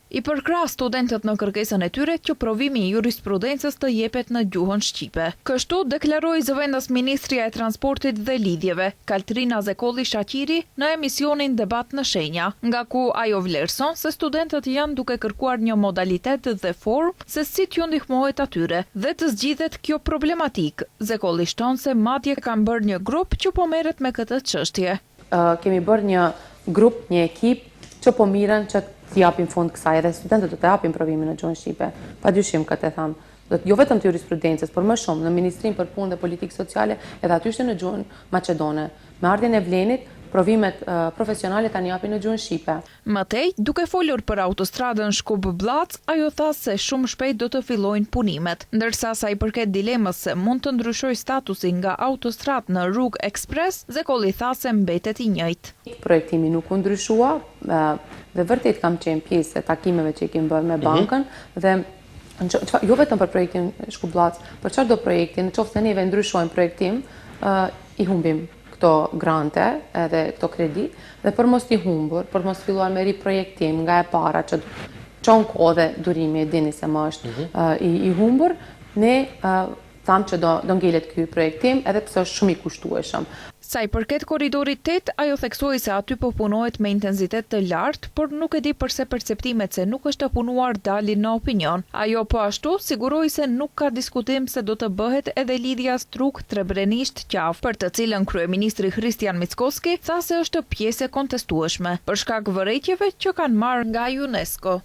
I përkrah studentët në kërkesën e tyre që provimi i jurisprudencës të jepet në gjuhën shqipe. Kështu deklaroi zëvendës Ministria e Transportit dhe Lidhjeve, Kaltrina Zekolli Shaqiri, në emisionin Debat në Shenja, nga ku ajo vlerëson se studentët janë duke kërkuar një modalitet dhe formë se si t'ju ndihmohet atyre dhe të zgjidhet kjo problematik. Zekolli shton se madje kanë bërë një grup që po merret me këtë çështje. Kemi bërë një grup, një ekip që po miren që t'i japim fund kësaj dhe studentët do të japim provimin në gjuhën shqipe. Padyshim këtë e tham. Jo vetëm të jurisprudencës, por më shumë në Ministrinë për Punë dhe Politikë Sociale edhe aty në gjuhën maqedone. Me ardhjen e Vlenit, provimet profesionale tani japin në gjuhën shqipe. Mëtej, duke folur për autostradën Shkup-Blac, ajo tha se shumë shpejt do të fillojnë punimet, ndërsa sa i përket dilemës se mund të ndryshoj statusi nga autostradë në rrugë ekspres, Zekolli tha se mbetet i njëjtë. Projektimi nuk u ndryshua dhe vërtet kam qenë pjesë e takimeve që i kemi bërë me bankën dhe jo vetëm për projektin Shkup-Blac, për çdo projekti, nëse neve ndryshojmë projektim, i humbim këto grante edhe këto kredi dhe për mos t'i humbur, për mos filluar me riprojektim nga e para që çon kohë dhe durimi e dini se më është i humbur, ne thamë që do ngelet ky projektim edhe pse është shumë i kushtueshëm. Sa i përket korridorit 8, ajo theksoi se aty po punohet me intensitet të lartë, por nuk e di përse perceptimet se nuk është të punuar dalin në opinion. Ajo po ashtu siguroi se nuk ka diskutim se do të bëhet edhe lidhja Struk-Trebrenisht-Qaf, për të cilën kryeministri Hristian Mickoski tha se është pjesë e kontestueshme, për shkak vërejtjeve që kanë marrë nga UNESCO.